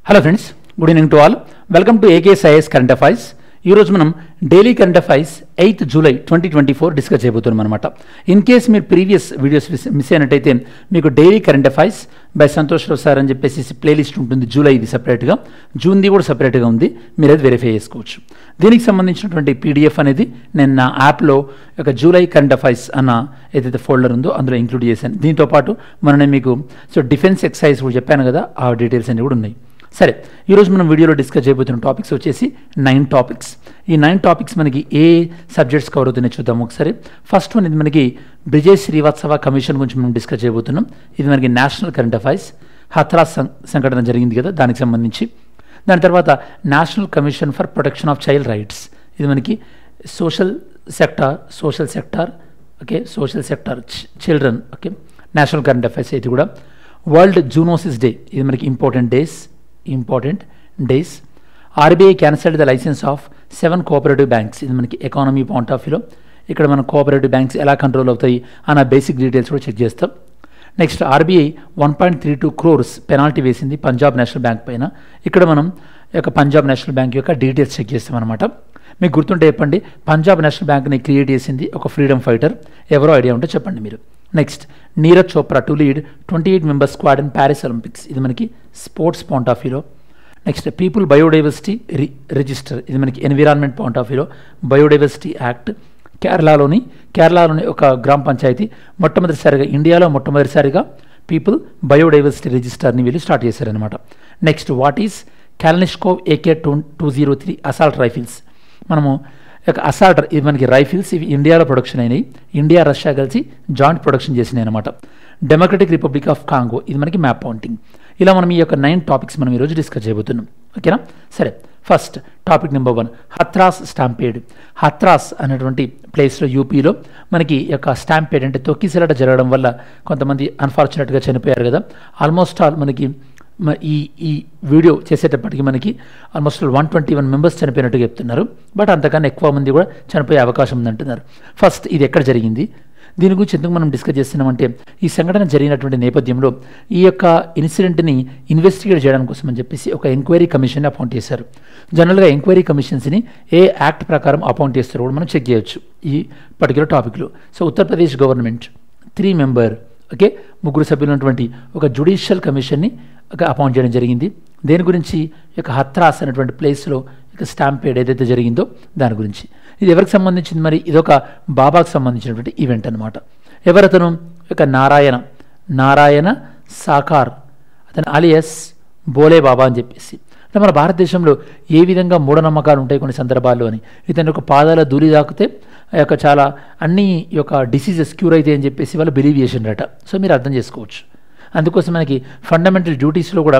Hello friends, good evening to all. Welcome to AKSIS current affairs. ఈరోజు మనం daily current affairs 8th July 2024 discuss చేయబోతున్నాం అనమాట. In case మీరు previous videos miss అయినట్టయితే మీకు daily current affairs by Santosh Rao sir అని చెప్పేసి playlist ఉంటుంది. జూలైది సపరేట్గా, జూన్ది కూడా సపరేట్గా ఉంది. మీరు అది వెరిఫై చేసుకోవచ్చు. దీనికి సంబంధించినటువంటి PDF అనేది నేను నా యాప్లో ఒక జూలై కరెంట్ అఫైర్స్ అన్న ఏదైతే ఫోల్డర్ ఉందో అందులో ఇంక్లూడ్ చేశాను. దీంతోపాటు నేను మీకు డిఫెన్స్ ఎక్సైజ్ కూడా చెప్పాను కదా, ఆ డీటెయిల్స్ అన్నీ కూడా ఉన్నాయి. సరే, ఈరోజు మనం వీడియోలో డిస్కస్ చేయబోతున్న టాపిక్స్ వచ్చేసి 9 టాపిక్స్. ఈ 9 టాపిక్స్ మనకి ఏ సబ్జెక్ట్స్ కవర్ అవుతున్నాయో చూద్దాం ఒకసారి. ఫస్ట్ వన్, ఇది మనకి బ్రిజేష్ శ్రీవాత్సవ కమిషన్ గురించి మనం డిస్కస్ చేయబోతున్నాం. ఇది మనకి నేషనల్ కరెంట్ అఫైర్స్. హత్రాస్ సంఘటన జరిగింది కదా, దానికి సంబంధించి. దాని తర్వాత national commission for protection of child rights. ఇది మనకి social sector okay, social sector children okay, national current affairs. ఇది కూడా వరల్డ్ జూనోసిస్ డే. ఇది మనకి important days. RBI cancelled the licence of 7 cooperative banks. ఇది మనకి ఎకానమీ పాయింట్ ఆఫ్ వ్యూలో ఇక్కడ మనం కోఆపరేటివ్ బ్యాంక్స్ ఎలా కంట్రోల్ అవుతాయి అన్న బేసిక్ డీటెయిల్స్ కూడా చెక్ చేస్తాం. నెక్స్ట్, RBI 1.32 crores పెనాల్టీ వేసింది పంజాబ్ నేషనల్ బ్యాంక్ పైన. ఇక్కడ మనం పంజాబ్ నేషనల్ బ్యాంక్ యొక్క డీటెయిల్స్ చెక్ చేస్తాం అనమాట. మీకు గుర్తుంటే చెప్పండి, పంజాబ్ నేషనల్ బ్యాంక్ని క్రియేట్ చేసింది ఒక ఫ్రీడమ్ ఫైటర్. ఎవరో ఐడియా ఉంటే చెప్పండి మీరు. Next, Neeraj Chopra to lead 28 member squad in Paris Olympics. ఇది మనకి స్పోర్ట్స్ పాయింట్ ఆఫ్ వ్యూలో. Next, people biodiversity register. ఇది మనకి ఎన్విరాన్మెంట్ పాయింట్ ఆఫ్ వ్యూలో బయోడైవర్సిటీ యాక్ట్. కేరళలోని ఒక గ్రామ పంచాయతీ ఇండియాలో మొట్టమొదటిసారిగా పీపుల్ బయోడైవర్సిటీ రిజిస్టర్ని వీళ్ళు స్టార్ట్ చేశారనమాట. Next, what is Kalashnikov AK-203 assault rifles. మనము అసాల్ట్, ఇది మనకి రైఫిల్స్, ఇవి ఇండియాలో ప్రొడక్షన్ అయినాయి. ఇండియా రష్యా కలిసి జాయింట్ ప్రొడక్షన్ చేసినాయి అనమాట. Democratic Republic of Congo. ఇది మనకి మ్యాప్ పాయింటింగ్. ఇలా మనం ఈ యొక్క 9 టాపిక్స్ మనం ఈరోజు డిస్కస్ చేయబోతున్నాం. ఓకేనా? సరే, first topic number 1, Hathras stampede. Hathras అనేటువంటి ప్లేస్లో యూపీలో మనకి ఈ యొక్క స్టాంపేడ్ అంటే తొక్కిసలాట జరగడం వల్ల కొంతమంది అన్ఫార్చునేట్గా చనిపోయారు కదా. ఆల్మోస్ట్ ఆల్ మనకి ఈ వీడియో చేసేటప్పటికి మనకి ఆల్మోస్ట్ 121 మెంబర్స్ చనిపోయినట్టుగా చెప్తున్నారు. బట్ అంతకన్నా ఎక్కువ మంది కూడా చనిపోయే అవకాశం ఉందంటున్నారు. ఫస్ట్, ఇది ఎక్కడ జరిగింది, దీని గురించి ఎందుకు మనం డిస్కస్ చేస్తున్నామంటే, ఈ సంఘటన జరిగినటువంటి నేపథ్యంలో ఈ యొక్క ఇన్సిడెంట్ని ఇన్వెస్టిగేట్ చేయడం కోసం అని చెప్పేసి ఒక ఎంక్వైరీ కమిషన్ని అపాయింట్ చేశారు. జనరల్గా ఎంక్వైరీ కమిషన్స్ని ఏ యాక్ట్ ప్రకారం అపాయింట్ చేస్తారో కూడా మనం చెక్ చేయొచ్చు ఈ పర్టికులర్ టాపిక్లో. So Uttar Pradesh government 3 member okay, 3 సభ్యులు ఉన్నటువంటి ఒక జ్యుడిషియల్ కమిషన్ని అపాయింట్ చేయడం జరిగింది. దేని గురించి, ఇక హత్రాస్ అనేటువంటి ప్లేస్లో ఇక స్టాంపేడ్ ఏదైతే జరిగిందో దాని గురించి. ఇది ఎవరికి సంబంధించింది మరి, ఇదొక బాబాకు సంబంధించినటువంటి ఈవెంట్ అనమాట. ఎవరతను, ఇక నారాయణ సాకార్, అతను అలియస్ బోలే బాబా అని చెప్పేసి. అంటే మన భారతదేశంలో ఏ విధంగా మూఢనమ్మకాలు ఉంటాయి కొన్ని సందర్భాల్లో అని. ఇతని యొక్క పాదాల ధూళి తాకితే ఆ యొక్క చాలా అన్ని యొక్క డిసీజెస్ క్యూర్ అయితే అని చెప్పేసి వాళ్ళు బిలీవ్ చేసిండ్రట. సో మీరు అర్థం చేసుకోవచ్చు. అందుకోసం మనకి ఫండమెంటల్ డ్యూటీస్లో కూడా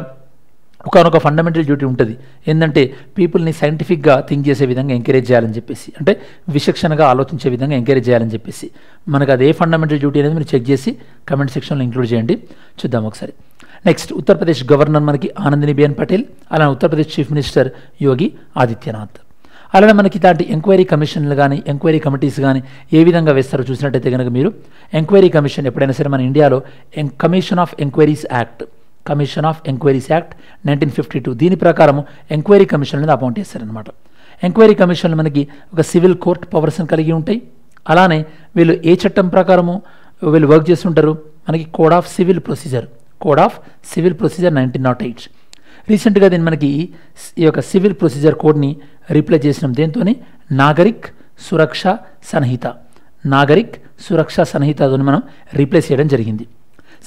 ఒకనొక ఫండమెంటల్ డ్యూటీ ఉంటుంది. ఏంటంటే పీపుల్ని సైంటిఫిక్గా థింక్ చేసే విధంగా ఎంకరేజ్ చేయాలని చెప్పేసి, అంటే విచక్షణగా ఆలోచించే విధంగా ఎంకరేజ్ చేయాలని చెప్పేసి. మనకు అదే ఫండమెంటల్ డ్యూటీ అనేది మీరు చెక్ చేసి కమెంట్ సెక్షన్లో ఇంక్లూడ్ చేయండి, చూద్దాం ఒకసారి. నెక్స్ట్, ఉత్తరప్రదేశ్ గవర్నర్ మనకి ఆనందీబెన్ పటేల్, అలానే ఉత్తరప్రదేశ్ చీఫ్ మినిస్టర్ యోగి ఆదిత్యనాథ్. అలానే మనకి ఇలాంటి ఎంక్వైరీ కమిషన్లు కానీ ఎంక్వైరీ కమిటీస్ కానీ ఏ విధంగా వేస్తారో చూసినట్టయితే కనుక మీరు, ఎంక్వైరీ కమిషన్ ఎప్పుడైనా సరే మన ఇండియాలో కమిషన్ ఆఫ్ ఎంక్వైరీస్ యాక్ట్ 1952 దీని ప్రకారం ఎంక్వైరీ కమిషన్ అనేది అపాయింట్ చేస్తారనమాట. ఎంక్వైరీ కమిషన్లు మనకి ఒక సివిల్ కోర్ట్ పవర్స్ని కలిగి ఉంటాయి. అలానే వీళ్ళు ఏ చట్టం ప్రకారము వీళ్ళు వర్క్ చేస్తుంటారు, మనకి కోడ్ ఆఫ్ సివిల్ ప్రొసీజర్ 1908. రీసెంట్గా దీన్ని మనకి ఈ యొక్క సివిల్ ప్రొసీజర్ కోడ్ని రీప్లేస్ చేసినాం. దేంతో నాగరిక్ సురక్షా సంహితతో మనం రీప్లేస్ చేయడం జరిగింది.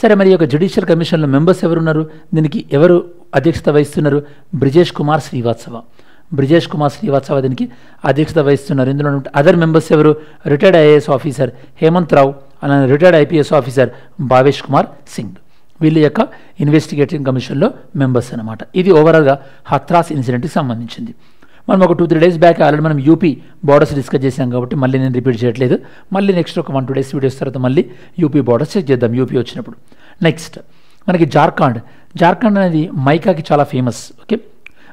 సరే, మరి ఈ యొక్క జ్యుడిషియల్ కమిషన్లో మెంబర్స్ ఎవరున్నారు, దీనికి ఎవరు అధ్యక్షత వహిస్తున్నారు, బ్రిజేష్ కుమార్ శ్రీవాత్సవ దీనికి అధ్యక్షత వహిస్తున్నారు. ఇందులో అదర్ మెంబర్స్ ఎవరు, రిటైర్డ్ IAS ఆఫీసర్ హేమంత్ రావు, అలానే retired IPS officer Bhavesh Kumar Singh. వీళ్ళ యొక్క ఇన్వెస్టిగేటింగ్ కమిషన్లో మెంబర్స్ అనమాట. ఇది ఓవరాల్గా హత్రాస్ ఇన్సిడెంట్కి సంబంధించింది. మనం ఒక 2-3 days బ్యాక్ ఆల్రెడీ మనం యూపీ బార్డర్స్ డిస్కస్ చేసాం కాబట్టి మళ్ళీ నేను రిపీట్ చేయట్లేదు. మళ్ళీ నెక్స్ట్ ఒక 1-2 days వీడియోస్ తర్వాత మళ్ళీ యూపీ బార్డర్స్ చెక్ చేద్దాం యూపీ వచ్చినప్పుడు. నెక్స్ట్, మనకి జార్ఖండ్ అనేది మైకాకి చాలా ఫేమస్. ఓకే,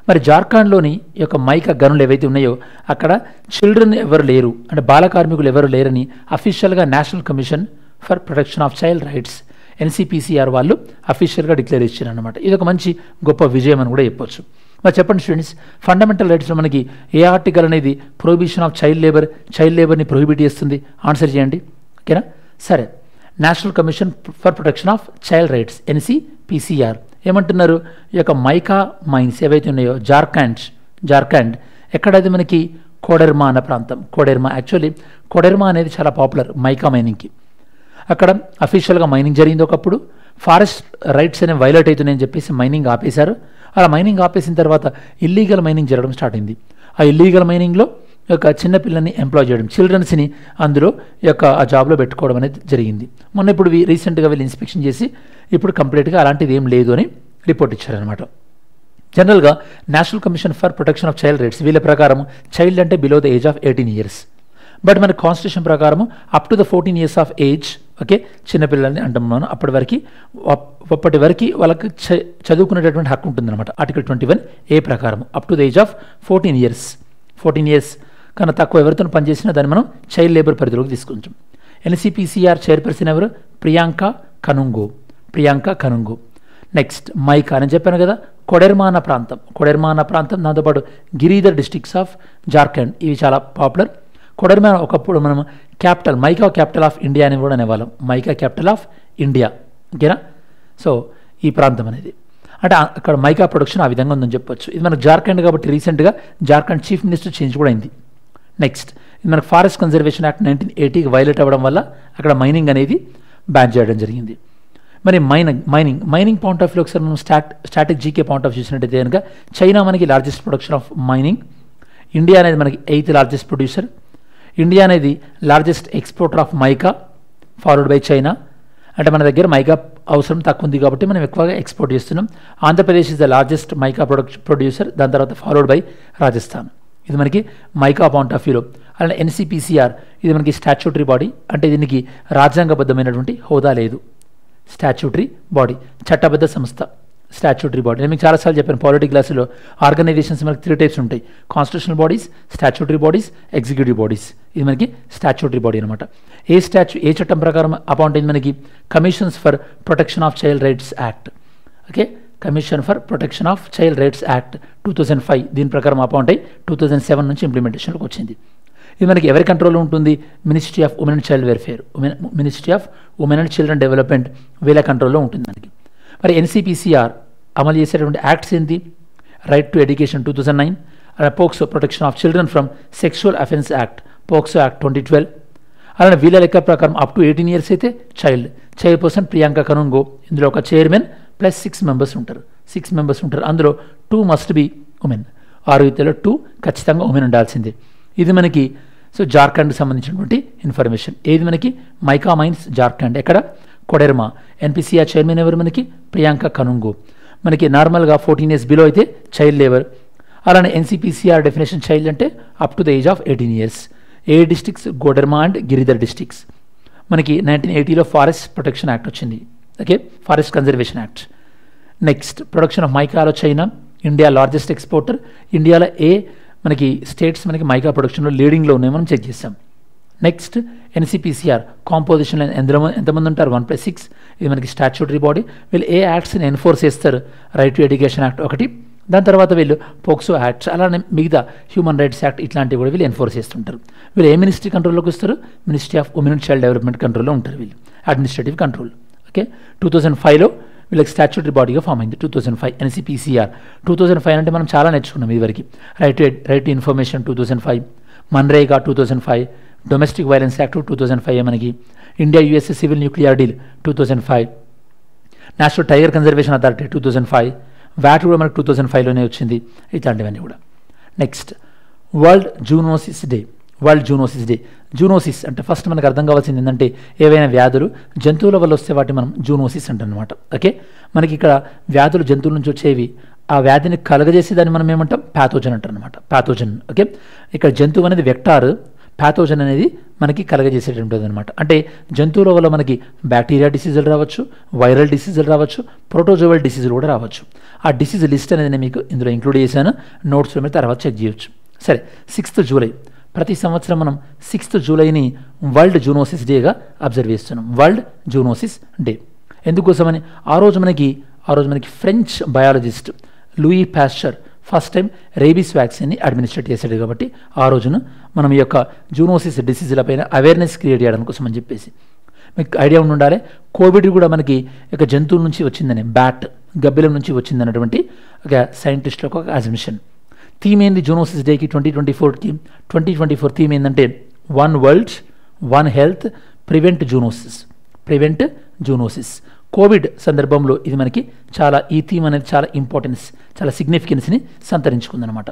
మరి జార్ఖండ్లోని ఈ యొక్క మైకా గనులు ఏవైతే ఉన్నాయో అక్కడ చిల్డ్రన్ ఎవరు లేరు, అంటే బాల కార్మికులు ఎవరు లేరని అఫీషియల్గా national commission for protection of child rights NCPCR వాళ్ళు అఫీషియల్గా డిక్లేర్ ఇచ్చారు అనమాట. ఇది ఒక మంచి గొప్ప విజయం అని కూడా చెప్పొచ్చు. మరి చెప్పండి స్టూడెంట్స్, ఫండమెంటల్ రైట్స్లో మనకి ఏ ఆర్టికల్ అనేది ప్రొహిబిషన్ ఆఫ్ చైల్డ్ లేబర్ని ప్రొహిబిట్ చేస్తుంది? ఆన్సర్ చేయండి. ఓకేనా? సరే, national commission for protection of child rights NCPCR ఏమంటున్నారు? ఈ యొక్క మైకా మైన్స్ ఏవైతే ఉన్నాయో జార్ఖండ్ ఎక్కడది మనకి కోడెర్మా అన్న ప్రాంతం. యాక్చువల్లీ కోడెర్మా అనేది చాలా పాపులర్ మైకా మైనింగ్కి. అక్కడ అఫీషియల్గా మైనింగ్ జరిగింది. ఒకప్పుడు ఫారెస్ట్ రైట్స్ అనేవి వైలేట్ అవుతున్నాయని చెప్పేసి మైనింగ్ ఆపేశారు. అలా మైనింగ్ ఆపేసిన తర్వాత ఇల్లీగల్ మైనింగ్ జరగడం స్టార్ట్ అయింది. ఆ ఇల్లీగల్ మైనింగ్లో యొక్క చిన్నపిల్లల్ని ఎంప్లాయ్ చేయడం, చిల్డ్రన్స్ని అందులో యొక్క ఆ జాబ్లో పెట్టుకోవడం అనేది జరిగింది. మొన్న ఇప్పుడు రీసెంట్గా వీళ్ళు ఇన్స్పెక్షన్ చేసి ఇప్పుడు కంప్లీట్గా అలాంటిది ఏం లేదు అని రిపోర్ట్ ఇచ్చారనమాట. జనరల్గా national commission for protection of child rights వీళ్ళ ప్రకారం చైల్డ్ అంటే below the age of 18 years. But మన కాన్స్టిట్యూషన్ ప్రకారం up to the 14 years of age, okay, చిన్నపిల్లల్ని అంటున్నాను. అప్పటి వరకు వాళ్ళకి చదువుకునేటటువంటి హక్కు ఉంటుందన్నమాట. ఆర్టికల్ 21A ప్రకారం up to the age of 14 years కన్నా తక్కువ ఎవరితో పనిచేసినా దాన్ని మనం చైల్డ్ లేబర్ పరిధిలోకి తీసుకుంటాం. ఎన్సీపీసీఆర్ చైర్పర్సన్ ఎవరు? ప్రియాంక కనుంగు. నెక్స్ట్ మైకా అని చెప్పాను కదా, కోడెర్మా అన్న ప్రాంతం, దాంతోపాటు గిరిధర్ డిస్ట్రిక్ట్స్ ఆఫ్ జార్ఖండ్, ఇవి చాలా పాపులర్. కోడెర్మా ఒకప్పుడు మనం మైకా క్యాపిటల్ ఆఫ్ ఇండియా అని కూడా అనేవాళ్ళం. మైకా క్యాపిటల్ ఆఫ్ ఇండియా, ఓకేనా? సో ఈ ప్రాంతం అనేది అంటే అక్కడ మైకా ప్రొడక్షన్ ఆ విధంగా ఉందని చెప్పొచ్చు. ఇది మనకు జార్ఖండ్ కాబట్టి రీసెంట్గా జార్ఖండ్ చీఫ్ మినిస్టర్ చేంజ్ కూడా అయింది. నెక్స్ట్ ఇది మనకు ఫారెస్ట్ కన్జర్వేషన్ యాక్ట్ 1980కి వైలేట్ అవ్వడం వల్ల అక్కడ మైనింగ్ అనేది బ్యాన్ చేయడం జరిగింది. మరి మైనింగ్ పాయింట్ ఆఫ్ వ్యూ ఒకసారి మనం స్టాటిక్ జీకే పాయింట్ ఆఫ్ చూసినట్టయితే కనుక చైనా మనకి largest production of mining, India అనేది మనకి 8th లార్జెస్ట్ ప్రొడ్యూసర్, ఇండియా అనేది largest exporter of mica followed by China. అంటే మన దగ్గర మైకా అవసరం తక్కువ ఉంది కాబట్టి మనం ఎక్కువగా ఎక్స్పోర్ట్ చేస్తున్నాం. Andhra Pradesh is the largest mica producer, దాని తర్వాత ఫాలోడ్ బై రాజస్థాన్. ఇది మనకి మైకా పాయింట్ ఆఫ్ వ్యూలో. అలానే ఎన్సీపీసీఆర్ ఇది మనకి స్టాచ్యూటరీ బాడీ, అంటే దీనికి రాజ్యాంగబద్ధమైనటువంటి హోదా లేదు. స్టాచ్యూటరీ బాడీ, చట్టబద్ధ సంస్థ, స్టాచ్యూటరీ బాడీ. నేను మీకు చాలాసార్లు చెప్పాను పాలిటీ క్లాసులో ఆర్గనైజేషన్స్ మనకి 3 types ఉంటాయి: constitutional bodies, statutory bodies, executive bodies. ఇది మనకి స్టాచ్యూటరీ బాడీ అనమాట. ఏ చట్టం ప్రకారం అపాయింట్ అయింది మనకి? Commissions for protection of child rights act, okay, commission for protection of child rights act 2005 దీని ప్రకారం అపాయింట్ అయ్యి 2007 నుంచి ఇంప్లిమెంటేషన్లోకి వచ్చింది. ఇది మనకి ఎవరి కంట్రోల్లో ఉంటుంది? Ministry of women and child welfare, ministry of women and children development వీళ్ళ కంట్రోల్లో ఉంటుంది మనకి. మరి ఎన్సీపీసీఆర్ అమలు చేసేటువంటి యాక్ట్స్ ఏంటి? Right to education 2009, POCSO protection of children from sexual offence act, POCSO act 2012. అలానే వీళ్ళ లెక్క ప్రకారం అప్ టు 18 years అయితే చైర్పర్సన్ ప్రియాంక కనుంగో, ఇందులో ఒక చైర్మన్ ప్లస్ 6 members ఉంటారు. అందులో 2 must be ఉమెన్, 6 2 ఖచ్చితంగా ఉమెన్ ఉండాల్సిందే. ఇది మనకి జార్ఖండ్కి సంబంధించినటువంటి ఇన్ఫర్మేషన్. ఏది మనకి? మైకా మైన్స్ జార్ఖండ్, ఎక్కడ? కోడెర్మా. ఎన్పీసీఆర్ చైర్మన్ ఎవరు మనకి? ప్రియాంక కనుంగో. మనకి నార్మల్గా 14 years బిలో అయితే చైల్డ్ లేబర్. అలానే ఎన్సీపీసీఆర్ డెఫినేషన్ చైల్డ్ అంటే up to the age of 18 years. ఏ districts? Koderma and Giridih districts. మనకి 1980లో ఫారెస్ట్ ప్రొటెక్షన్ యాక్ట్ వచ్చింది, okay, forest conservation act. Next production of మైకాలో చైనా, ఇండియా లార్జెస్ట్ ఎక్స్పోర్టర్. ఇండియాలో మనకి స్టేట్స్ మనకి మైకా ప్రొడక్షన్లో లీడింగ్లో ఉన్నాయి మనం చెక్ చేస్తాం. నెక్స్ట్ ఎన్సీపీసీఆర్ కాంపోజిషన్ ఎంతమంది ఉంటారు? 1+6. ఇది మనకి స్టాచ్యూటరీ బాడీ. వీళ్ళు ఏ యాక్ట్స్ని ఎన్ఫోర్స్ చేస్తారు? రైట్ టు ఎడ్యుకేషన్ యాక్ట్ ఒకటి, దాని తర్వాత వీళ్ళు పోక్సో యాక్ట్స్, అలానే మిగతా హ్యూమన్ రైట్స్ యాక్ట్ ఇట్లాంటివి కూడా వీళ్ళు ఎన్ఫోర్స్ చేస్తుంటారు. వీళ్ళు ఏ మినిస్ట్రీ కంట్రోల్లోకి వస్తారు? Ministry of women and child development కంట్రోల్లో ఉంటారు వీళ్ళు, అడ్మినిస్ట్రేటివ్ కంట్రోల్, ఓకే. 2005లో వీళ్ళకి స్టాచ్యూటరీ బాడీగా ఫామ్ అయింది. 2005 ఎన్సీపీసీఆర్. 2005 అంటే మనం చాలా నేర్చుకున్నాం ఇదివరకు. Right to information 2005, MNREGA 2005, domestic violence act 2005 మనకి, India USA civil nuclear deal 2005, national tiger conservation authority 2005, VAT కూడా మనకి 2005లోనే వచ్చింది. ఇట్లాంటివన్నీ కూడా. Next world zoonosis day. Zoonosis అంటే ఫస్ట్ మనకు అర్థం కావాల్సింది ఏంటంటే ఏవైనా వ్యాధులు జంతువుల వల్ల వస్తే వాటిని మనం జూనోసిస్ అంటాం అనమాట, ఓకే. మనకి ఇక్కడ వ్యాధులు జంతువుల నుంచి వచ్చేవి, ఆ వ్యాధిని కలగజేసి దాన్ని మనం ఏమంటాం? ప్యాథోజన్ అంటాం అనమాట, ప్యాథోజన్, ఓకే. ఇక్కడ జంతువు అనేది వెక్టార్, ప్యాథోజన్ అనేది మనకి కలగజేసేటటువంటిది అనమాట. అంటే జంతువుల వల్ల మనకి బ్యాక్టీరియా డిసీజులు రావచ్చు, వైరల్ డిసీజులు రావచ్చు, ప్రోటోజోవల్ డిసీజులు కూడా రావచ్చు. ఆ డిసీజ్ లిస్ట్ అనేది నేను మీకు ఇందులో ఇంక్లూడ్ చేశాను, నోట్స్లో మీరు తర్వాత చెక్ చేయొచ్చు. సరే, 6th జూలై ప్రతి సంవత్సరం మనం 6th జూలైని వరల్డ్ జూనోసిస్ డేగా అబ్జర్వ్ చేస్తున్నాం. వరల్డ్ జూనోసిస్ డే ఎందుకోసమని ఆ రోజు మనకి French biologist Louis Pasteur first time rabies వ్యాక్సిన్ని అడ్మినిస్ట్రేట్ చేశాడు కాబట్టి ఆ రోజున మనం ఈ యొక్క జూనోసిస్ డిసీజులపైన అవేర్నెస్ క్రియేట్ చేయడం కోసం అని చెప్పేసి మీకు ఐడియా ఉండాలి. కోవిడ్ కూడా మనకి ఒక జంతువుల నుంచి వచ్చిందని, బ్యాట్ గబ్బిలం నుంచి వచ్చిందన్నటువంటి ఒక సైంటిస్టులకు ఒక అజంప్షన్. థీమ్ ఏంది జూనోసిస్ డేకి 2024 థీమ్ ఏంటంటే one world one health prevent zoonosis. Covid సందర్భంలో ఇది మనకి ఈ థీమ్ అనేది చాలా ఇంపార్టెన్స్, చాలా సిగ్నిఫికెన్స్ని సంతరించుకుందనమాట.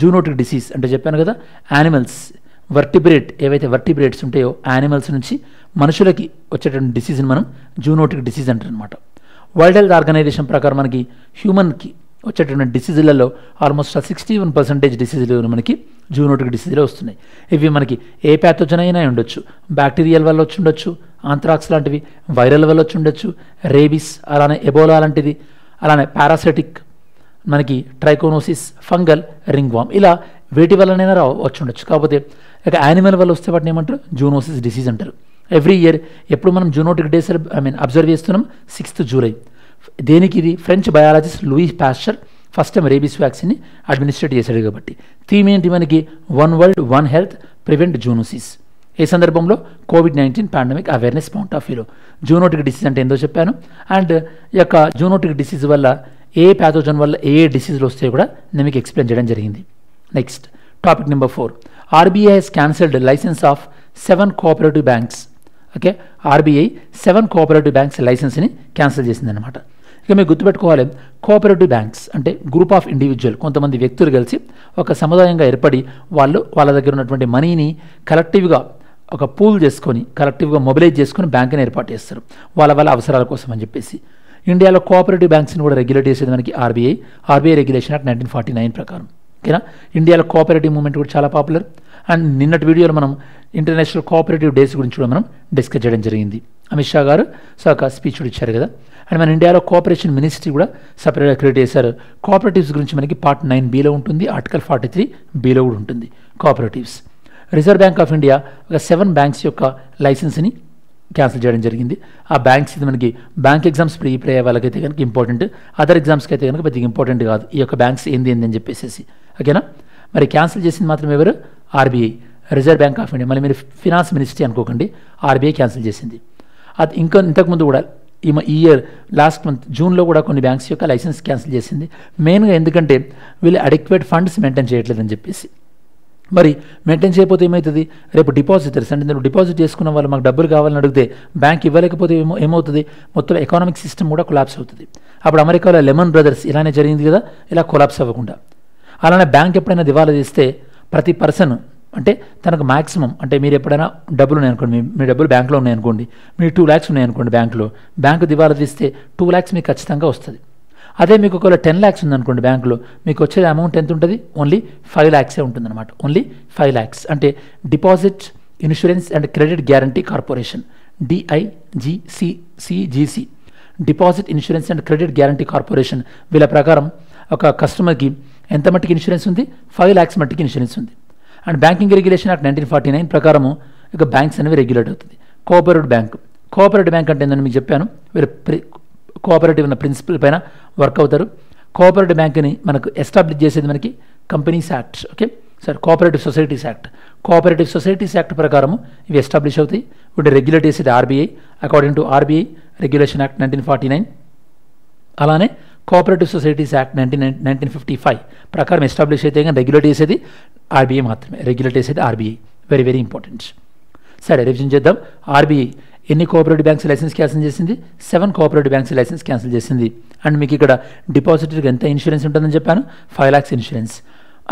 జూనోటిక్ డిసీజ్ అంటే చెప్పాను కదా, యానిమల్స్ ఏవైతే వర్టిబ్రేట్స్ ఉంటాయో యానిమల్స్ నుంచి మనుషులకి వచ్చేటువంటి డిసీజ్ని మనం జూనోటిక్ డిసీజ్ అంటారు అనమాట. వరల్డ్ హెల్త్ ఆర్గనైజేషన్ ప్రకారం మనకి హ్యూమన్కి వచ్చేటువంటి డిసీజులలో ఆల్మోస్ట్ 61% డిసీజులు మనకి జూనోటిక్ డిసీజులు వస్తున్నాయి. ఇవి మనకి ఏ ప్యాథోజన్ అయినా ఉండొచ్చు, బ్యాక్టీరియల్ వల్ల వచ్చి ఉండొచ్చు, ఆంథ్రాక్స్ లాంటివి, వైరల్ వల్ల వచ్చి ఉండొచ్చు, రేబీస్, అలానే ఎబోలా లాంటిది, అలానే పారాసైటిక్ మనకి ట్రైకోనోసిస్, ఫంగల్, రింగ్ వామ్, ఇలా వేటి వల్లనైనా వచ్చి ఉండొచ్చు. కాకపోతే ఇక యానిమల్ వల్ల వస్తే వాటిని ఏమంటారు జూనోసిస్ డిసీజ్ అంటారు. ఎవ్రీ ఇయర్ ఎప్పుడు మనం జూనోటిక్ డేస్ అబ్జర్వ్ చేస్తున్నాం 6th జూలై. దేనికి ఇది French biologist Louis Pasteur first time rabies వ్యాక్సిన్ని అడ్మినిస్ట్రేట్ చేశాడు కాబట్టి. థీమ్ ఏంటి మనకి one world one health prevent zoonosis. ఈ సందర్భంలో COVID-19 pandemic awareness point of వ్యూలో జూనోటిక్ డిసీజ్ అంటే ఏందో చెప్పాను. అండ్ ఈ యొక్క జూనోటిక్ డిసీజ్ వల్ల ఏ ప్యాథోజన్ వల్ల ఏ డిసీజులు వస్తాయో కూడా నేను మీకు ఎక్స్ప్లెయిన్ చేయడం జరిగింది. Next topic number 4. RBI has cancelled license of 7 cooperative banks. ఓకే, RBI 7 cooperative banks లైసెన్స్ని క్యాన్సిల్ చేసిందనమాట. ఇక మీరు గుర్తుపెట్టుకోవాలి, కోఆపరేటివ్ బ్యాంక్స్ అంటే గ్రూప్ ఆఫ్ ఇండివిజువల్, కొంతమంది వ్యక్తులు కలిసి ఒక సముదాయంగా ఏర్పడి వాళ్ళ దగ్గర ఉన్నటువంటి మనీని కలెక్టివ్గా ఒక పూల్ చేసుకొని కలెక్టివ్గా మొబిలైజ్ చేసుకొని బ్యాంకుని ఏర్పాటు చేస్తారు వాళ్ళ అవసరాల కోసం అని చెప్పేసి. ఇండియాలో కోఆపరేటివ్ బ్యాంక్స్ని కూడా రెగ్యులేట్ చేసేది మనకి ఆర్బీఐ రెగ్యులేషన్ యాక్ట్ 1949 ప్రకారం. ఓకేనా, ఇండియాలో కోఆపరేటివ్ మూవ్మెంట్ కూడా చాలా పాపులర్. అండ్ నిన్నటి వీడియోలో మనం ఇంటర్నేషనల్ కోఆపరేటివ్ డేస్ గురించి కూడా మనం డిస్కస్ చేయడం జరిగింది. అమిత్ షా గారు ఒక స్పీచ్ కూడా ఇచ్చారు కదా. అండ్ మన ఇండియాలో కోఆపరేషన్ మినిస్ట్రీ కూడా సపరేట్గా క్రియేట్ చేశారు. కోఆపరేటివ్స్ గురించి మనకి పార్ట్ 9Bలో ఉంటుంది, ఆర్టికల్ 43Bలో కూడా ఉంటుంది cooperatives. Reserve Bank of India ఒక 7 బ్యాంక్స్ యొక్క లైసెన్స్ని క్యాన్సిల్ చేయడం జరిగింది. ఆ బ్యాంక్స్ ఇది మనకి బ్యాంక్ ఎగ్జామ్స్ ప్రిపేర్ అయ్యే వాళ్ళకైతే కనుక ఇంపార్టెంట్, అదర్ ఎగ్జామ్స్కి అయితే కనుక పెద్దగా ఇంపార్టెంట్ కాదు ఈ యొక్క బ్యాంక్స్ ఏంది అని చెప్పేసి. ఓకేనా, మరి క్యాన్సిల్ చేసింది మాత్రం ఎవరు? RBI, reserve Bank of India. మళ్ళీ మీరు ఫినాన్స్ మినిస్ట్రీ అనుకోకండి, RBI క్యాన్సిల్ చేసింది. అది ఇంతకుముందు కూడా ఈ ఇయర్ లాస్ట్ మంత్ జూన్లో కూడా కొన్ని బ్యాంక్స్ యొక్క లైసెన్స్ క్యాన్సిల్ చేసింది. మెయిన్గా ఎందుకంటే వీళ్ళు అడిక్వేట్ ఫండ్స్ మెయింటైన్ చేయట్లేదని చెప్పేసి. మరి మెయింటైన్ చేయకపోతే ఏమవుతుంది? రేపు డిపాజిటర్స్ అంటే మీరు డిపాజిట్ చేసుకున్న వాళ్ళు మాకు డబ్బులు కావాలని అడిగితే బ్యాంక్ ఇవ్వలేకపోతే ఏమవుతుంది? మొత్తం ఎకనామిక్ సిస్టమ్ కూడా కొలాప్స్ అవుతుంది. అప్పుడు అమెరికాలో లెమన్ బ్రదర్స్ ఇలానే జరిగింది కదా, ఇలా కొలాప్స్ అవ్వకుండా. అలానే బ్యాంక్ ఎప్పుడైనా దివాలా తీస్తే ప్రతి పర్సన్ అంటే తనకు మ్యాక్సిమం అంటే మీరు ఎప్పుడైనా డబ్బులు ఉన్నాయనుకోండి, మీ డబ్బులు బ్యాంకులో ఉన్నాయనుకోండి, మీరు 2 lakhs ఉన్నాయనుకోండి బ్యాంకు దివాలా తీస్తే 2 lakhs మీకు ఖచ్చితంగా వస్తుంది. అదే మీకు ఒకవేళ 10 lakhs ఉందనుకోండి బ్యాంకులో, మీకు వచ్చే అమౌంట్ ఎంత ఉంటుంది? ఓన్లీ 5 lakhs ఉంటుందన్నమాట. ఓన్లీ 5 lakhs అంటే deposit insurance and credit guarantee corporation, DIGCC, deposit insurance and credit guarantee corporation. వీళ్ళ ప్రకారం ఒక కస్టమర్కి ఎంత మట్టికి ఇన్సూరెన్స్ ఉంది? 5 lakhs మట్టికి ఇన్సూరెన్స్ ఉంది. అండ్ బ్యాంకింగ్ రెగ్యులేషన్ యాక్ట్ 1949 ప్రకారము ఇక బ్యాంక్స్ అనేవి రెగ్యులేట్ అవుతుంది. కోఆపరేటివ్ బ్యాంక్ అంటే ఏంటని మీకు చెప్పాను. వీళ్ళు కోఆపరేటివ్ ఉన్న ప్రిన్సిపల్ పైన వర్క్ అవుతారు. కోఆపరేటివ్ బ్యాంక్ని మనకు ఎస్టాబ్లిష్ చేసేది మనకి companies act, okay sir, cooperative societies act ప్రకారం ఇవి ఎస్టాబ్లిష్ అవుతాయి. వీటి రెగ్యులేట్ చేసేది RBI according to RBI regulation act 1949. అలానే కోఆపరేటివ్ సొసైటీస్ యాక్ట్ 1955 ప్రకారం ఎస్టాబ్లిష్ అయితే కానీ రెగ్యులేట్ చేసేది RBI మాత్రమే. Very very important. సరే, రివిజన్ చేద్దాం. RBI ఎన్ని కోఆపరేటివ్ బ్యాంక్స్ లైసెన్స్ క్యాన్సిల్ చేసింది? 7 కోఆపరేటివ్ బ్యాంక్స్ లైసెన్స్ క్యాన్సిల్ చేసింది. అండ్ మీకు ఇక్కడ డిపాజిటర్కి ఎంత ఇన్సూరెన్స్ ఉంటుందని చెప్పాను? 5 lakhs insurance.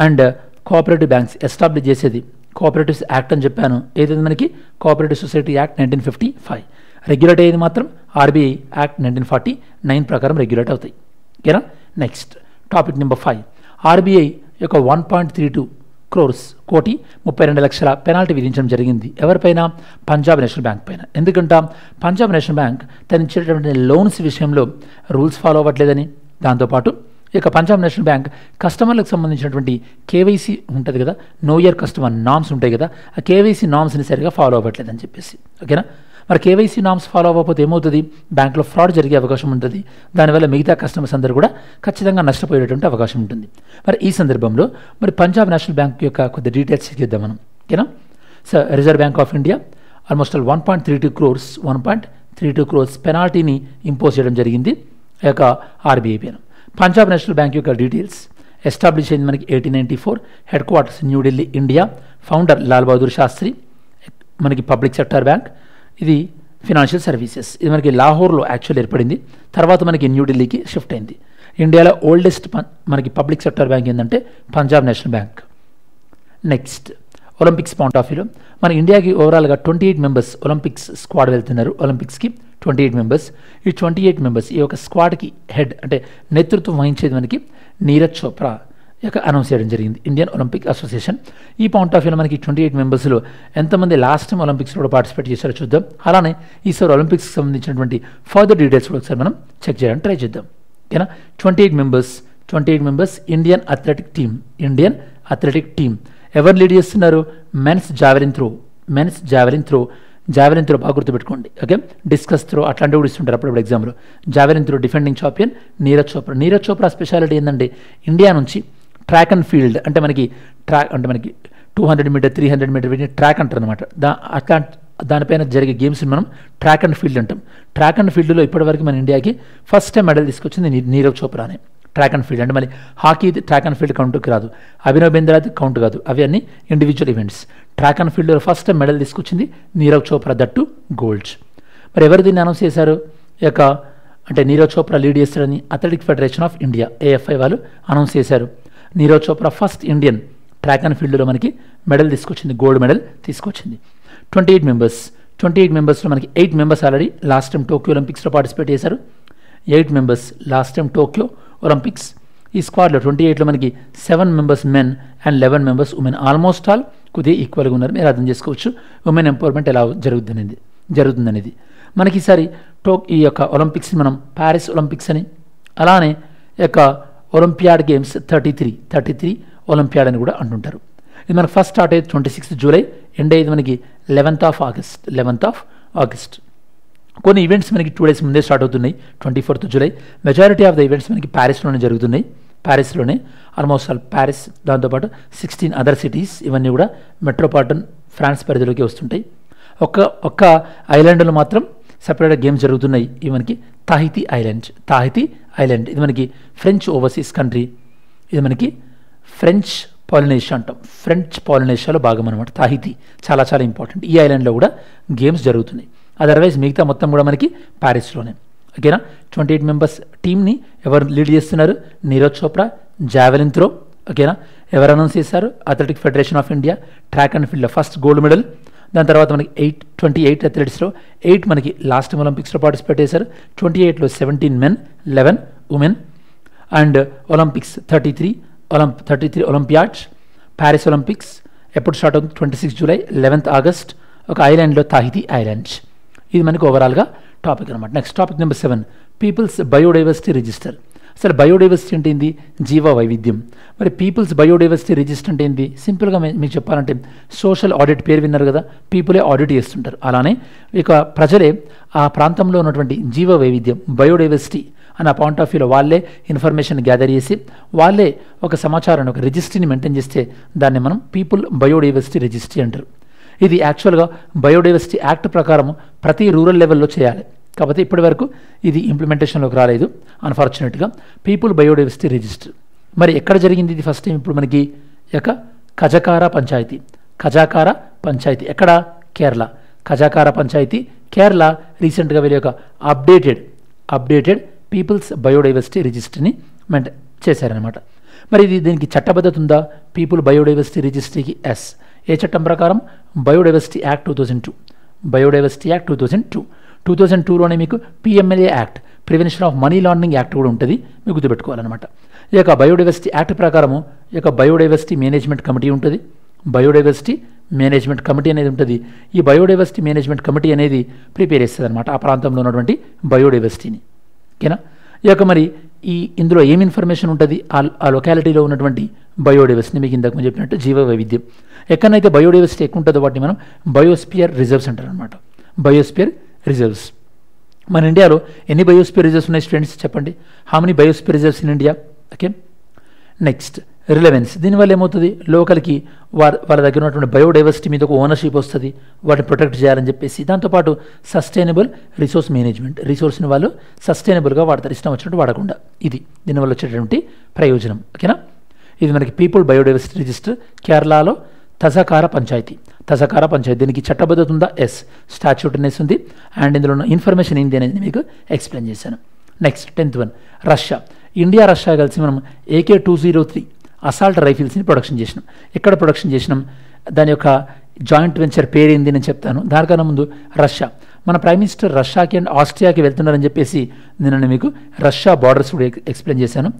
And cooperative banks establish చేసేది కోఆపరేటివ్స్ యాక్ట్ అని చెప్పాను. ఏదైతే మనకి కోఆపరేటివ్ సొసైటీ యాక్ట్ 1955. రెగ్యులేట్ అయ్యేది మాత్రం RBI యాక్ట్ 1949 ప్రకారం రెగ్యులేట్ అవుతాయి. ఓకేనా. Next topic number 5. RBI యొక్క 1.32 crores 1,32 లక్షల పెనాల్టీ విధించడం జరిగింది. ఎవరిపైన? పంజాబ్ నేషనల్ బ్యాంక్ పైన. ఎందుకంటే పంజాబ్ నేషనల్ బ్యాంక్ తను ఇచ్చేటటువంటి లోన్స్ విషయంలో రూల్స్ ఫాలో అవ్వట్లేదని, దాంతోపాటు ఇక పంజాబ్ నేషనల్ బ్యాంక్ కస్టమర్లకు సంబంధించినటువంటి KYC ఉంటుంది కదా, నో ఇయర్ కస్టమర్ నామ్స్ ఉంటాయి కదా, ఆ KYC నామ్స్ని సరిగా ఫాలో అవ్వట్లేదని చెప్పేసి. ఓకేనా. మరి కేవైసీ నామ్స్ ఫాలో అవ్వకపోతే ఏమవుతుంది, బ్యాంకులో ఫ్రాడ్ జరిగే అవకాశం ఉంటుంది. దానివల్ల మిగతా కస్టమర్స్ అందరూ కూడా ఖచ్చితంగా నష్టపోయేటువంటి అవకాశం ఉంటుంది. మరి ఈ సందర్భంలో మరి పంజాబ్ నేషనల్ బ్యాంక్ యొక్క కొద్ది డీటెయిల్స్ ఇద్దాం మనం. ఓకేనా. So Reserve Bank of India almost 1.32 crores పెనాల్టీని ఇంపోజ్ చేయడం జరిగింది ఆ యొక్క ఆర్బీఐ పైన. పంజాబ్ నేషనల్ బ్యాంక్ యొక్క డీటెయిల్స్ ఎస్టాబ్లిష్ అయింది మనకి 1894, headquarters New Delhi India, founder Lal Bahadur Shastri, మనకి పబ్లిక్ సెక్టర్ బ్యాంక్, ఇది ఫినాన్షియల్ సర్వీసెస్. ఇది మనకి లాహోర్లో యాక్చువల్ ఏర్పడింది, తర్వాత మనకి న్యూఢిల్లీకి షిఫ్ట్ అయింది. ఇండియాలో ఓల్డెస్ట్ మనకి పబ్లిక్ సెక్టర్ బ్యాంక్ ఏంటంటే Punjab National bank. Next Olympics point of వ్యూలో మన ఇండియాకి ఓవరాల్గా 28 మెంబర్స్ ఒలింపిక్స్ స్క్వాడ్ వెళ్తున్నారు. ఒలింపిక్స్కి 28 మెంబర్స్. ఈ 28 మెంబర్స్ ఈ యొక్క స్క్వాడ్కి హెడ్ అంటే నేతృత్వం వహించేది మనకి నీరజ్ చోప్రా యొక్క అనౌన్స్ చేయడం జరిగింది, ఇండియన్ ఒలింపిక్ అసోసియేషన్. ఈ పాయింట్ ఆఫ్ వ్యూలో మనకి 28 మెంబర్స్లో ఎంతమంది లాస్ట్ టైం ఒలింపిక్స్లో కూడా పార్టిసిపేట్ చేశారో చూద్దాం. అలానే ఈసారి ఒలింపిక్స్కి సంబంధించినటువంటి ఫర్దర్ డీటెయిల్స్ కూడా ఒకసారి మనం చెక్ చేయడానికి ట్రై చేద్దాం. ఓకేనా. 28 మెంబర్స్ ఇండియన్ అథ్లెటిక్ టీమ్. ఎవరు లీడ్ చేస్తున్నారు? మెన్స్ జావెలిన్ త్రో బాగా గుర్తుపెట్టుకోండి. ఓకే. డిస్కస్ త్రో అట్లాంటివి కూడా ఇస్తుంటారు అప్పుడప్పుడు ఎగ్జామ్లో. Javelin throw defending champion Neeraj Chopra speciality ఏంటంటే ఇండియా నుంచి ట్రాక్ అండ్ ఫీల్డ్ అంటే మనకి 200 మీటర్ 300 మీటర్ వీటిని ట్రాక్ అంటారు అనమాట. దానిపైన జరిగే గేమ్స్ని మనం ట్రాక్ అండ్ ఫీల్డ్ అంటాం. ట్రాక్ అండ్ ఫీల్డ్లో ఇప్పటివరకు మన ఇండియాకి ఫస్ట్ టైం మెడల్ తీసుకొచ్చింది నీరజ్ చోప్రానే. ట్రాక్ అండ్ ఫీల్డ్ అంటే మళ్ళీ హాకీ ట్రాక్ అండ్ ఫీల్డ్ కౌంట్కి రాదు, అభినవ్ బింద్రాది కౌంట్ కాదు, అవి అన్ని ఇండివిజువల్ ఈవెంట్స్. ట్రాక్ అండ్ ఫీల్డ్లో ఫస్ట్ టైం మెడల్ తీసుకొచ్చింది నీరజ్ చోప్రా, దట్టు గోల్డ్. మరి ఎవరు దీన్ని అనౌన్స్ చేశారు? అంటే నీరజ్ చోప్రా లీడ్ చేస్తాడని athletic federation of India AFI వాళ్ళు అనౌన్స్ చేశారు. Neeraj Chopra first Indian track and ఫీల్డ్లో మనకి మెడల్ తీసుకొచ్చింది, గోల్డ్ మెడల్ తీసుకొచ్చింది. 28 మెంబర్స్లో మనకి 8 members already last time Tokyo ఒలింపిక్స్లో పార్టిసిపేట్ చేశారు. 8 members last time Tokyo Olympics. ఈ స్క్వాడ్లో 28లో మనకి 7 members men and 11 members women. Almost all కొద్దిగా ఈక్వల్గా ఉన్నారు. మీరు అర్థం చేసుకోవచ్చు ఉమెన్ ఎంపవర్మెంట్ ఎలా జరుగుతుందనేది. మనకి ఈసారి ఈ యొక్క ఒలింపిక్స్ని మనం ప్యారిస్ ఒలింపిక్స్ అని, అలానే యొక్క ఒలింపియాడ్ గేమ్స్ 33 ఒలింపియాడ్ అని కూడా అంటుంటారు. ఇది మనకు ఫస్ట్ స్టార్ట్ అయ్యేది 26 జూలై, ఎండ్ అయ్యేది మనకి 11th ఆఫ్ ఆగస్ట్. కొన్ని ఈవెంట్స్ మనకి 2 days ముందే స్టార్ట్ అవుతున్నాయి. 24th July majority of the events మనకి ప్యారిస్లోనే జరుగుతున్నాయి. ప్యారిస్లోనే ఆల్మోస్ట్ ఆల్ ప్యారిస్, దాంతోపాటు 16 అదర్ సిటీస్, ఇవన్నీ కూడా మెట్రోపాలిటన్ ఫ్రాన్స్ పరిధిలోకి వస్తుంటాయి. ఒక్క ఐలాండ్లో మాత్రం సపరేట్గా గేమ్స్ జరుగుతున్నాయి. ఇవి మనకి తాహితి ఐలాండ్, ఇది మనకి ఫ్రెంచ్ ఓవర్సీస్ కంట్రీ, ఇది మనకి ఫ్రెంచ్ పాలినేషియా అంటాం. ఫ్రెంచ్ పాలినేషియాలో భాగం అనమాట తాహితి. చాలా చాలా ఇంపార్టెంట్. ఈ ఐలాండ్లో కూడా గేమ్స్ జరుగుతున్నాయి. అదర్వైజ్ మిగతా మొత్తం కూడా మనకి ప్యారిస్లోనే. ఓకేనా. 28 మెంబర్స్ టీమ్ని ఎవరు లీడ్ చేస్తున్నారు? Neeraj Chopra, javelin throw. ఓకేనా. ఎవరు అనౌన్స్ చేశారు? Athletic federation of India. Track and ఫీల్డ్లో ఫస్ట్ గోల్డ్ మెడల్. దాని తర్వాత మనకి 28 అథ్లెటిక్స్లో 8 మనకి లాస్ట్ టైం ఒలింపిక్స్లో పార్టిసిపేట్ చేశారు. 28లో 17 men, 11 women. And Olympics 33 Olympiads. Paris Olympics ఎప్పుడు స్టార్ట్ అవుతుంది? 26 జూలై, 11th ఆగస్ట్. ఒక ఐలాండ్లో తాహితి ఐలాండ్స్. ఇది మనకి ఓవరాల్గా టాపిక్ అనమాట. Next topic number 7, people's biodiversity register. అసలు బయోడైవర్సిటీ అంటే ఏంది? జీవ వైవిధ్యం. మరి పీపుల్స్ బయోడైవర్సిటీ రిజిస్టర్ అంటే ఏంది? సింపుల్గా మీకు చెప్పాలంటే సోషల్ ఆడిట్, పేరు విన్నారు కదా, పీపులే ఆడిట్ చేస్తుంటారు. అలానే ఇక ప్రజలే ఆ ప్రాంతంలో ఉన్నటువంటి జీవ వైవిధ్యం, బయోడైవర్సిటీ అన్న పాయింట్ ఆఫ్ వ్యూలో వాళ్ళే ఇన్ఫర్మేషన్ గ్యాదర్ చేసి వాళ్ళే ఒక సమాచారాన్ని, ఒక రిజిస్ట్రీని మెయింటైన్ చేస్తే దాన్ని మనం పీపుల్ బయోడైవర్సిటీ రిజిస్ట్రీ అంటారు. ఇది యాక్చువల్గా బయోడైవర్సిటీ యాక్ట్ ప్రకారం ప్రతి రూరల్ లెవెల్లో చేయాలి. కాకపోతే ఇప్పటి వరకు ఇది ఇంప్లిమెంటేషన్లోకి రాలేదు అన్ఫార్చునేట్గా. పీపుల్ బయోడైవర్సిటీ రిజిస్టర్ మరి ఎక్కడ జరిగింది ఇది ఫస్ట్ టైం? ఇప్పుడు మనకి యొక్క కజకార పంచాయతీ ఎక్కడ? కేరళ. కజకార పంచాయతీ కేరళ రీసెంట్గా వీళ్ళ యొక్క అప్డేటెడ్ పీపుల్స్ బయోడైవర్సిటీ రిజిస్టర్ని చేశారనమాట. మరి ఇది దీనికి చట్టబద్ధత ఉందా? పీపుల్ బయోడైవర్సిటీ రిజిస్ట్రీకి ఎస్. ఏ చట్టం ప్రకారం? Biodiversity act 2002. 2002లోనే మీకు PMLA act, prevention of money laundering act కూడా ఉంటుంది, మీకు గుర్తుపెట్టుకోవాలన్నమాట. ఈ యొక్క బయోడైవర్సిటీ యాక్ట్ ప్రకారము ఈ యొక్క బయోడైవర్సిటీ మేనేజ్మెంట్ కమిటీ ఉంటుంది. బయోడైవర్సిటీ మేనేజ్మెంట్ కమిటీ అనేది ఉంటుంది. ఈ బయోడైవర్సిటీ మేనేజ్మెంట్ కమిటీ అనేది ప్రిపేర్ చేస్తుంది అనమాట ఆ ప్రాంతంలో ఉన్నటువంటి బయోడైవర్సిటీని. ఓకేనా. ఈ యొక్క మరి ఇందులో ఏం ఇన్ఫర్మేషన్ ఉంటుంది? ఆ లొకాలిటీలో ఉన్నటువంటి బయోడైవర్సిటీ, మీకు ఇంతకు చెప్పినట్టు జీవ వైవిధ్యం. ఎక్కడైతే బయోడైవర్సిటీ ఎక్కువ ఉంటుందో వాటిని మనం బయోస్పియర్ రిజర్వ్స్ అంటారు అనమాట. Biosphere reserves. మన ఇండియాలో ఎన్ని బయోస్పియర్ రిజర్వ్స్ ఉన్నాయి స్టూడెంట్స్ చెప్పండి. How many biosphere reserves in India? Okay. Next relevance. దీనివల్ల ఏమవుతుంది, లోకల్కి వాళ్ళ దగ్గర ఉన్నటువంటి బయోడైవర్సిటీ మీద ఒక ఓనర్షిప్ వస్తుంది, వాటిని ప్రొటెక్ట్ చేయాలని చెప్పేసి. దాంతోపాటు సస్టైనబుల్ రిసోర్స్ మేనేజ్మెంట్, రిసోర్స్ని వాళ్ళు సస్టైనబుల్గా వాడతారు, ఇష్టం వచ్చినట్టు వాడకుండా. ఇది దీనివల్ల వచ్చేటటువంటి ప్రయోజనం. ఓకేనా. ఇది మనకి పీపుల్ బయోడైవర్సిటీ రిజిస్టర్, కేరళలో తజకార పంచాయతీ. దీనికి చట్టబద్ధత ఉందా? ఎస్. స్టాచ్యూటరీనెస్ ఉంది. అండ్ ఇందులో ఉన్న ఇన్ఫర్మేషన్ ఏంటి అనేది మీకు ఎక్స్ప్లెయిన్ చేశాను. Next 10th one, Russia. India Russia కలిసి మనం AK-203 అసాల్ట్ రైఫిల్స్ని ప్రొడక్షన్ చేసినాం. ఎక్కడ ప్రొడక్షన్ చేసినాం, దాని యొక్క జాయింట్ వెంచర్ పేరు ఏంది నేను చెప్తాను. దానికన్నా ముందు రష్యా, మన ప్రైమ్ మినిస్టర్ రష్యాకి అండ్ ఆస్ట్రియాకి వెళ్తున్నారని చెప్పేసి నేను మీకు రష్యా బార్డర్స్ కూడా ఎక్స్ప్లెయిన్ చేశాను,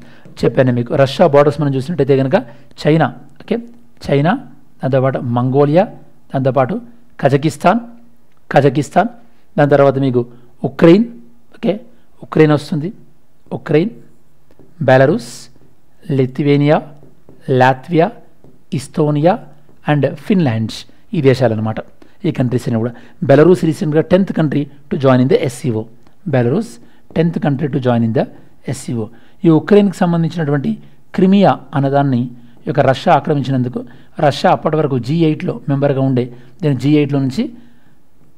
చెప్పాను మీకు. రష్యా బార్డర్స్ మనం చూసినట్టయితే కనుక చైనా, ఓకే, చైనా, దాంతోపాటు మంగోలియా, దాంతోపాటు కజకిస్తాన్, దాని తర్వాత మీకు ఉక్రెయిన్, ఓకే, ఉక్రెయిన్ వస్తుంది, Ukraine, Belarus, Lithuania, Latvia, Estonia and Finlands. ఈ దేశాలన్నమాట, ఈ కంట్రీస్ అని కూడా. బెలరూస్ రీసెంట్గా 10th country to join in the SCO. Belarus 10th country to join in the SCO. ఈ ఉక్రెయిన్కి సంబంధించినటువంటి క్రిమియా అన్నదాన్ని ఈ యొక్క రష్యా ఆక్రమించినందుకు రష్యా అప్పటి వరకు G8లో మెంబర్గా ఉండే దీన్ని G8లో నుంచి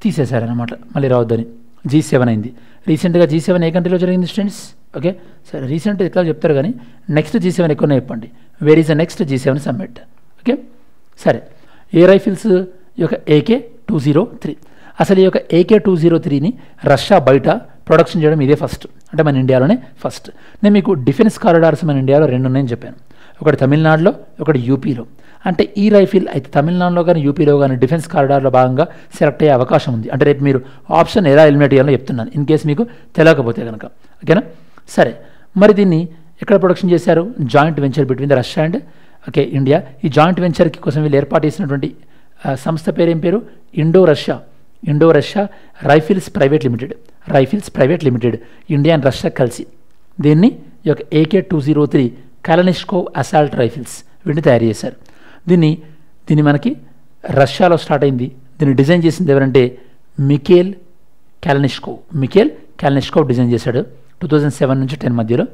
తీసేశారనమాట, మళ్ళీ రావద్దని. G7 అయింది. రీసెంట్గా G7 ఏ కంట్రీలో జరిగింది స్టూడెంట్స్? ఓకే, సరే, రీసెంట్ ఎట్లా చెప్తారు కానీ నెక్స్ట్ G7 ఎక్కువనే చెప్పండి. Where is the next G7 summit? Okay, సరే. ఏ రైఫిల్స్? ఈ యొక్క AK-203. అసలు ఈ యొక్క AK-203ని రష్యా బయట ప్రొడక్షన్ చేయడం ఇదే ఫస్ట్, అంటే మన ఇండియాలోనే ఫస్ట్. నేను మీకు డిఫెన్స్ కారిడార్స్ మన ఇండియాలో 2 ఉన్నాయని చెప్పాను. ఒకటి తమిళనాడులో, ఒకటి యూపీలో. అంటే ఈ రైఫిల్ అయితే తమిళనాడులో కానీ యూపీలో కానీ డిఫెన్స్ కారిడార్లో భాగంగా సెలెక్ట్ అయ్యే అవకాశం ఉంది. అంటే రేపు మీరు ఆప్షన్ ఎలా ఎలిమినేట్ చేయాలో చెప్తున్నాను, ఇన్ కేసు మీకు తెలియకపోతే కనుక. ఓకేనా. సరే, మరి దీన్ని ఎక్కడ ప్రొడక్షన్ చేశారు? Joint venture between the Russia and okay India. ఈ జాయింట్ వెంచర్కి కోసం వీళ్ళు ఏర్పాటు చేసినటువంటి సంస్థ పేరు ఏం పేరు? Indo Russia rifles private limited. India and Russia కలిసి దీన్ని ఈ యొక్క AK-203 కాలనిష్కోవ్ అసాల్ట్ రైఫిల్స్ వీటిని తయారు చేశారు. దీన్ని మనకి రష్యాలో స్టార్ట్ అయింది. దీన్ని డిజైన్ చేసింది ఎవరంటే మిఖేల్ కాలనిష్కోవ్ డిజైన్ చేశాడు 2007 నుంచి 10 మధ్యలో.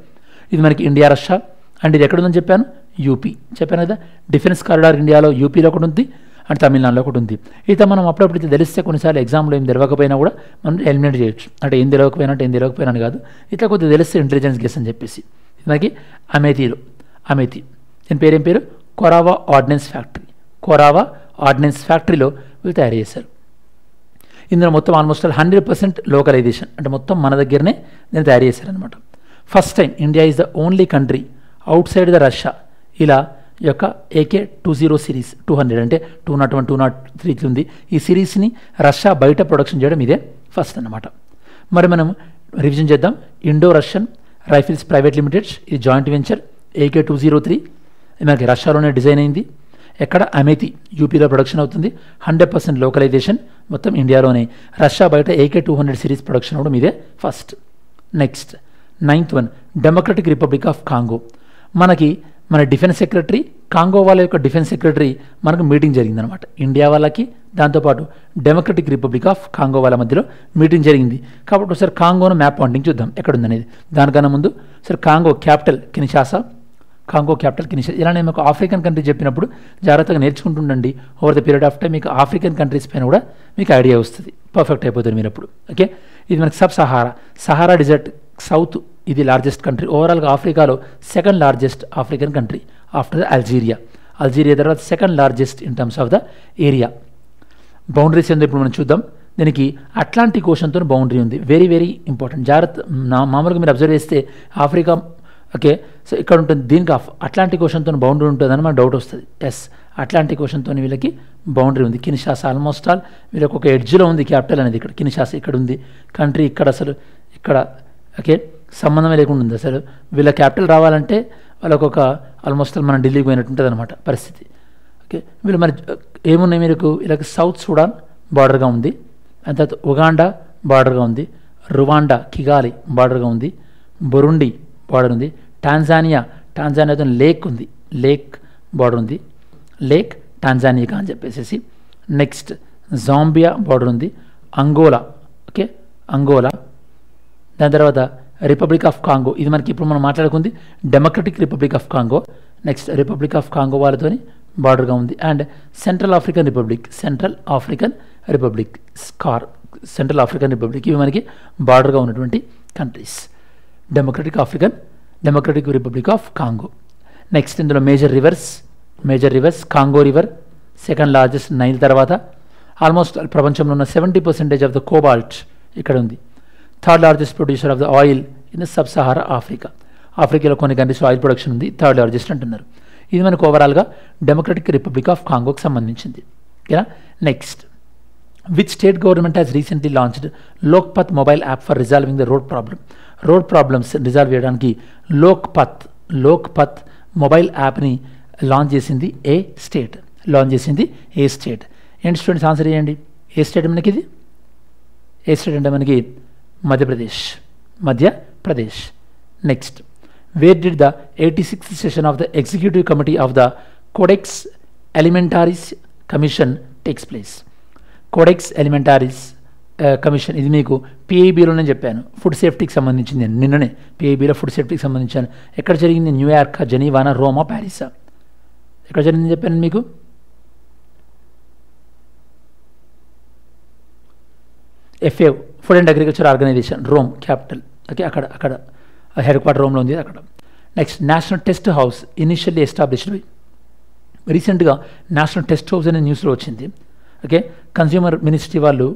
ఇది మనకి ఇండియా రష్యా. అండ్ ఇది ఎక్కడుందని చెప్పాను? యూపీ చెప్పాను కదా. డిఫెన్స్ కారిడార్ ఇండియాలో యూపీలో ఒకటి ఉంది అండ్ తమిళనాడులో ఒకటి ఉంది. అయితే మనం అప్పుడప్పుడు తెలిస్తే కొన్నిసార్లు ఎగ్జామ్లో ఏం తెలియకపోయినా కూడా మనం ఎలిమినేట్ చేయొచ్చు. అంటే ఏం తెలియకపోయినా కాదు, ఇట్లా కొద్దిగా తెలిస్తే ఇంటెలిజెన్స్ గెస్ అని చెప్పేసి. ఇది మనకి అమేథీ దీని పేరేం పేరు? కొరావా ఆర్డినెన్స్ ఫ్యాక్టరీలో వీళ్ళు తయారు చేశారు. ఇందులో మొత్తం ఆల్మోస్ట్ 100% లోకలైజేషన్, అంటే మొత్తం మన దగ్గరనే దీన్ని తయారు చేశారనమాట. First time India is the only country out side the Russia ఇలా ఈ యొక్క AK-20 సిరీస్ 200 అంటే 201, 203 ఉంది. ఈ సిరీస్ని రష్యా బయట ప్రొడక్షన్ చేయడం ఇదే ఫస్ట్ అన్నమాట. మరి మనం రివిజన్ చేద్దాం. Indo Russian rifles private limited, ఇది జాయింట్ వెంచర్. AK-203 మనకి రష్యాలోనే డిజైన్ అయింది. ఎక్కడ? అమేథీ యూపీలో ప్రొడక్షన్ అవుతుంది. 100% లోకలైజేషన్ మొత్తం ఇండియాలోనే. రష్యా బయట AK-200 సిరీస్ ప్రొడక్షన్ అవ్వడం ఇదే first. Next 9th one, democratic Republic of Congo. మన డిఫెన్స్ సెక్రటరీ, కాంగో వాళ్ళ యొక్క డిఫెన్స్ సెక్రటరీ మనకు మీటింగ్ జరిగిందనమాట. ఇండియా వాళ్ళకి దాంతోపాటు డెమోక్రటిక్ రిపబ్లిక్ ఆఫ్ కాంగో వాళ్ళ మధ్యలో మీటింగ్ జరిగింది. కాబట్టి ఒకసారి కాంగోను మ్యాప్ పాయింటింగ్ చూద్దాం ఎక్కడుందనేది. దానికన్నా ముందు సరే కాంగో క్యాపిటల్ కిన్షాసా. ఇలా నేను మీకు ఆఫ్రికన్ కంట్రీ చెప్పినప్పుడు జాగ్రత్తగా నేర్చుకుంటుండండి. Over the period of time మీకు ఆఫ్రికన్ కంట్రీస్ పైన కూడా మీకు ఐడియా వస్తుంది, పర్ఫెక్ట్ అయిపోతుంది మీరు అప్పుడు. ఓకే, ఇది మనకి సహారా డిజర్ట్ సౌత్, ఇది లార్జెస్ట్ కంట్రీ. ఓవరాల్గా ఆఫ్రికాలో 2nd largest African country after the Algeria తర్వాత 2nd largest in terms of the area. Boundaries ఏందో ఇప్పుడు మనం చూద్దాం. దీనికి అట్లాంటిక్ ఓషన్తో బౌండరీ ఉంది, వెరీ వెరీ ఇంపార్టెంట్. జాగ్రత్త, మామూలుగా మీరు అబ్జర్వ్ చేస్తే ఆఫ్రికా ఓకే సో ఇక్కడ ఉంటుంది, దీనికి అట్లాంటిక్ ఓషన్తో బౌండరీ ఉంటుందని మనకు డౌట్ వస్తుంది. ఎస్, అట్లాంటిక్ ఓషన్తో వీళ్ళకి బౌండరీ ఉంది. కిన్షాసా ఆల్మోస్ట్ ఆల్ వీళ్ళకి ఒక ఎడ్జ్లో ఉంది క్యాపిటల్ అనేది. ఇక్కడ కిన్షాసా ఇక్కడ ఉంది కంట్రీ, ఇక్కడ అసలు ఇక్కడ ఓకే సంబంధమే లేకుండా ఉంది. అసలు వీళ్ళ క్యాపిటల్ రావాలంటే వాళ్ళకు ఒక ఆల్మోస్ట్ మనం ఢిల్లీకి పోయినట్టు ఉంటుంది అనమాట పరిస్థితి. ఓకే, వీళ్ళు మరి ఏమున్నాయి మీకు? వీళ్ళకి సౌత్ సుడాన్ బార్డర్గా ఉంది, దాని తర్వాత ఉగాండా బార్డర్గా ఉంది, రువాండా కిగాలి బార్డర్గా ఉంది, బొరుండి బార్డర్ ఉంది, టాంజానియాతో లేక్ బార్డర్ ఉంది, లేక్ టాంజానియా అని చెప్పేసి. నెక్స్ట్ జాంబియా బార్డర్ ఉంది, అంగోలా ఓకే అంగోలా, దాని తర్వాత రిపబ్లిక్ ఆఫ్ కాంగో, ఇది మనకి ఇప్పుడు మనం మాట్లాడుకుంది Democratic Republic of Congo. Next Republic of Congo వాళ్ళతోని బార్డర్గా ఉంది. And Central African Republic, Central African Republic, ఇవి మనకి బార్డర్గా ఉన్నటువంటి countries. Democratic Republic of Congo. Next ఇందులో major rivers Congo river second largest Nile తర్వాత. ఆల్మోస్ట్ ప్రపంచంలో ఉన్న 70% ఆఫ్ ద కోబాల్ట్ ఇక్కడ ఉంది. Third largest producer of the oil in sub Sahara ఆఫ్రికాలో కొన్ని కంట్రీస్ ఆయిల్ ప్రొడక్షన్ ఉంది, థర్డ్ లార్జెస్ట్ అంటున్నారు. ఇది మనకు ఓవరాల్గా డెమోక్రటిక్ రిపబ్లిక్ ఆఫ్ కాంగోకి సంబంధించింది. ఓకేనా. Next, which state government has recently launched Lokpath mobile app for resolving the road problems resolve చేయడానికి లోక్పత్ మొబైల్ యాప్ని లాంచ్ చేసింది ఏ స్టేట్? ఏంటి స్టూడెంట్స్ ఆన్సర్ చేయండి. ఏ స్టేట్ మనకి ఇది? ఏ స్టేట్ అంటే మనకి Madhya Pradesh. Next, where did the 86th session of the executive committee of the codex alimentarius commission takes place? Codex alimentarius commission, ఇది మీకు పిఐబిలోనే చెప్పాను, ఫుడ్ సేఫ్టీకి సంబంధించింది. నిన్ననే పిఐబిలో ఫుడ్ సేఫ్టీకి సంబంధించాను. ఎక్కడ జరిగింది? న్యూయార్క్, జెనీవానా, రోమా, ప్యారిసా? ఎక్కడ జరిగిందని చెప్పాను మీకు? FAO, food and agriculture organization, Rome capital. Okay, అక్కడ హెడ్ క్వార్టర్ రోమ్లో ఉంది అక్కడ. Next, national test house initially established by, రీసెంట్గా నేషనల్ టెస్ట్ హౌస్ అనే న్యూస్లో వచ్చింది. ఓకే, కన్స్యూమర్ మినిస్ట్రీ వాళ్ళు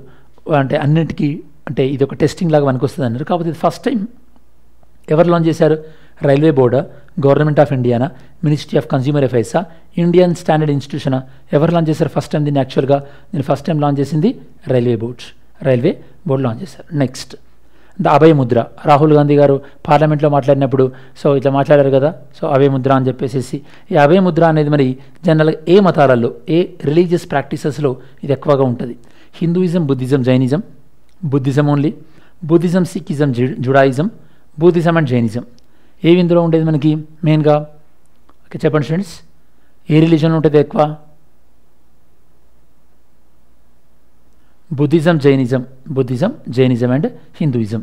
అంటే అన్నింటికీ అంటే ఇది ఒక టెస్టింగ్ లాగా మనకు వస్తుంది అన్నారు. కాకపోతే ఇది ఫస్ట్ టైం ఎవరు లాంచ్ చేశారు? రైల్వే బోర్డా, గవర్నమెంట్ ఆఫ్ ఇండియానా, మినిస్ట్రీ ఆఫ్ కన్స్యూమర్ అఫైర్సా, ఇండియన్ స్టాండర్డ్ ఇన్స్టిట్యూషనా? ఎవరు లాంచ్ చేశారు ఫస్ట్ టైం దీన్ని? యాక్చువల్గా దీన్ని ఫస్ట్ టైం లాంచ్ చేసింది రైల్వే బోర్డు లాంచ్ చేశారు. నెక్స్ట్, ద అభయ ముద్ర, రాహుల్ గాంధీ గారు పార్లమెంట్లో మాట్లాడినప్పుడు సో ఇట్లా మాట్లాడారు కదా, సో అభయ ముద్ర అని చెప్పేసి. ఈ అభయ ముద్ర అనేది మరి జనరల్గా ఏ మతాలలో, ఏ రిలీజియస్ ప్రాక్టీసెస్లో ఇది ఎక్కువగా ఉంటుంది? Hinduism, Buddhism, Jainism? Buddhism only. Buddhism, Sikhism, Judaism, Buddhism and Jainism. ఏవి ఇందులో ఉండేది మనకి మెయిన్గా? ఓకే, చెప్పండి స్టూడెంట్స్, ఏ రిలీజన్ ఉంటుంది ఎక్కువ? Buddhism, Jainism and Hinduism.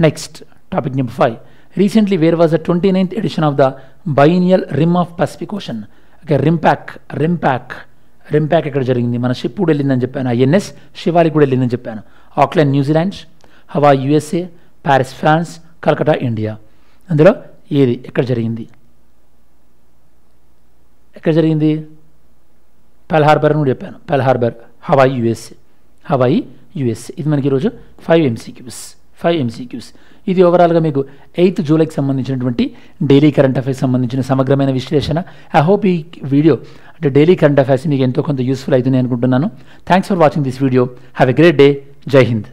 Next, topic number 5. Recently where was the 29th edition of the biennial Rim of Pacific Ocean? Okay, RIMPAC ఎక్కడ జరిగింది? మన షిప్ కూడా వెళ్ళిందని చెప్పాను, INS శివాలి కూడా వెళ్ళిందని చెప్పాను. Auckland, New Zealand, Hawaii, USA, Paris, France, Calcutta, India. అందులో ఏది ఎక్కడ జరిగింది? పెర్ల్ హార్బర్ అని కూడా చెప్పాను. Pearl Harbor, Hawaii, USA. ఇది మనకి ఈరోజు 5 MCQs. ఇది ఓవరాల్గా మీకు 8th జూలైకి సంబంధించినటువంటి డైలీ కరెంట్ అఫైర్స్ సంబంధించిన సమగ్రమైన విశ్లేషణ. ఐ హోప్ ఈ వీడియో అంటే డైలీ కరెంట్ అఫైర్స్ మీకు ఎంతో కొంత యూస్ఫుల్ అవుతుంది అనుకుంటున్నాను. Thanks for watching this video. Have a great day. జై హింద్.